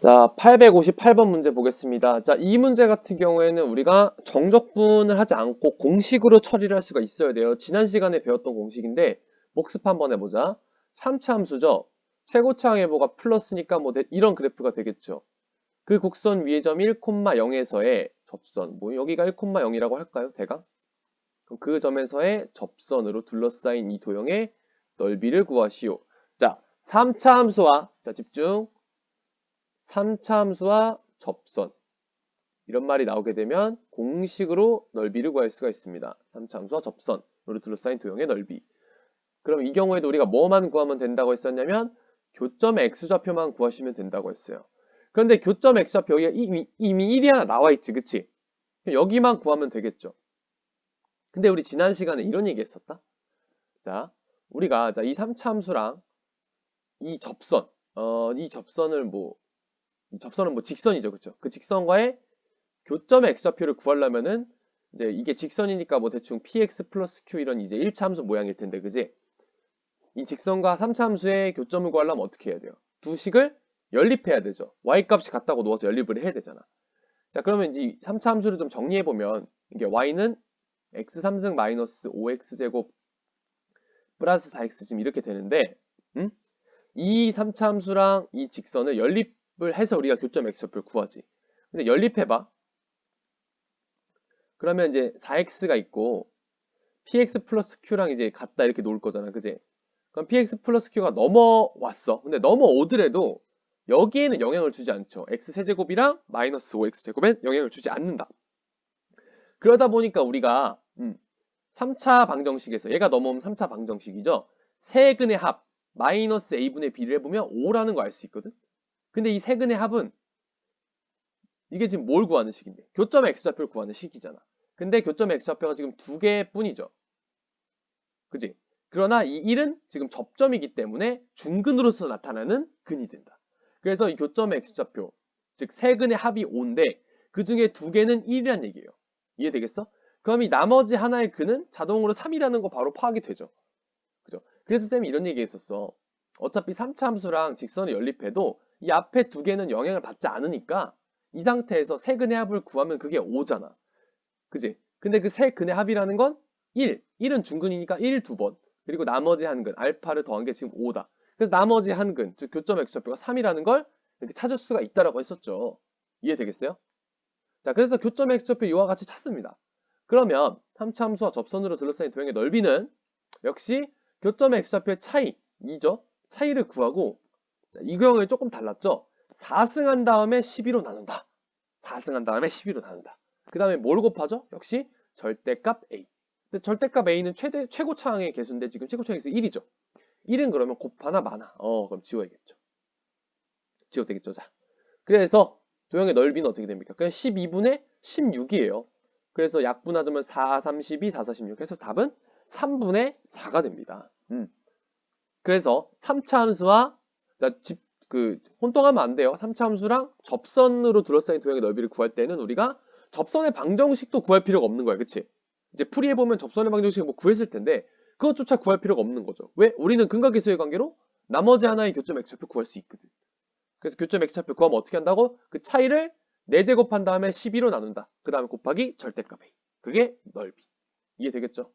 자, 858번 문제 보겠습니다. 자, 이 문제 같은 경우에는 우리가 정적분을 하지 않고 공식으로 처리를 할 수가 있어야 돼요. 지난 시간에 배웠던 공식인데 복습 한번 해보자. 3차 함수죠. 최고차 항해보가 플러스니까 뭐 이런 그래프가 되겠죠. 그 곡선 위의 점 1,0에서의 접선, 뭐 여기가 1,0이라고 할까요? 대강? 그럼 그 점에서의 접선으로 둘러싸인 이 도형의 넓이를 구하시오. 자, 3차 함수와 자, 집중. 3차 함수와 접선 이런 말이 나오게 되면 공식으로 넓이를 구할 수가 있습니다. 3차 함수와 접선으로 둘러싸인 도형의 넓이. 그럼 이 경우에도 우리가 뭐만 구하면 된다고 했었냐면 교점 x좌표만 구하시면 된다고 했어요. 그런데 교점 x좌표 여기가 이미 1이 하나 나와 있지, 그치? 여기만 구하면 되겠죠. 근데 우리 지난 시간에 이런 얘기 했었다. 자, 우리가 이 3차 함수랑 이 접선, 이 접선을 접선은 직선이죠, 그쵸? 그 직선과의 교점의 x좌표를 구하려면은 이제 이게 직선이니까 뭐 대충 px 플러스 q 이런 이제 1차 함수 모양일 텐데, 그지? 이 직선과 3차 함수의 교점을 구하려면 어떻게 해야 돼요? 두 식을 연립해야 되죠. y 값이 같다고 놓아서 연립을 해야 되잖아. 자, 그러면 이제 3차 함수를 좀 정리해 보면 이게 y는 x 3승 마이너스 5x 제곱 플러스 4x 지금 이렇게 되는데, 이 3차 함수랑 이 직선을 연립을 해서 우리가 교점 x좌표를 구하지. 근데 연립해봐. 그러면 이제 4x가 있고 px 플러스 q랑 이제 같다 이렇게 놓을 거잖아, 그지? 그럼 px 플러스 q가 넘어왔어. 근데 넘어오더라도 여기에는 영향을 주지 않죠. x 세제곱이랑 마이너스 5x 제곱엔 영향을 주지 않는다. 그러다 보니까 우리가 3차 방정식에서 얘가 넘어오면 3차 방정식이죠. 세근의 합 마이너스 a분의 b를 해보면 5라는 거 알 수 있거든. 근데 이 세근의 합은 이게 지금 뭘 구하는 식인데? 교점 x좌표를 구하는 식이잖아. 근데 교점 x좌표가 지금 두 개뿐이죠. 그지? 그러나 이 1은 지금 접점이기 때문에 중근으로서 나타나는 근이 된다. 그래서 이 교점의 x좌표, 즉 세 근의 합이 5인데 그 중에 두 개는 1이란 얘기예요. 이해되겠어? 그럼 이 나머지 하나의 근은 자동으로 3이라는 거 바로 파악이 되죠. 그죠? 그래서 쌤이 이런 얘기 했었어. 어차피 3차 함수랑 직선을 연립해도 이 앞에 두 개는 영향을 받지 않으니까 이 상태에서 세 근의 합을 구하면 그게 5잖아. 그지? 근데 그 세 근의 합이라는 건 1. 1은 중근이니까 1 두 번. 그리고 나머지 한 근, 알파를 더한 게 지금 5다. 그래서 나머지 한 근, 즉 교점 x좌표가 3이라는 걸 이렇게 찾을 수가 있다라고 했었죠. 이해되겠어요? 자, 그래서 교점 x좌표 이와 같이 찾습니다. 그러면 3차 함수와 접선으로 둘러싸인 도형의 넓이는 역시 교점 x좌표의 차이, 2죠? 차이를 구하고 자, 이 경우에 조금 달랐죠? 4승한 다음에 12로 나눈다. 4승한 다음에 12로 나눈다. 그 다음에 뭘 곱하죠? 역시 절대값 a. 근데 절대값 a는 최고차항의 개수인데 지금 최고차항의 개수 1이죠. 1은 그러면 곱하나 마나. 그럼 지워야겠죠. 지워도 되겠죠. 자, 그래서 도형의 넓이는 어떻게 됩니까? 그냥 12분의 16이에요. 그래서 약분하자면 4, 32, 4, 46. 해서 답은 3분의 4가 됩니다. 그래서 3차 함수와 혼동하면 안 돼요. 3차 함수랑 접선으로 둘러싸인 도형의 넓이를 구할 때는 우리가 접선의 방정식도 구할 필요가 없는 거야. 그치? 이제 풀이해보면 접선의 방정식을 뭐 구했을 텐데 그것조차 구할 필요가 없는 거죠. 왜? 우리는 근각계수의 관계로 나머지 하나의 교점 x좌표 구할 수 있거든. 그래서 교점 x좌표 구하면 어떻게 한다고? 그 차이를 4제곱한 다음에 12로 나눈다. 그 다음에 곱하기 절대값 a. 그게 넓이. 이해되겠죠?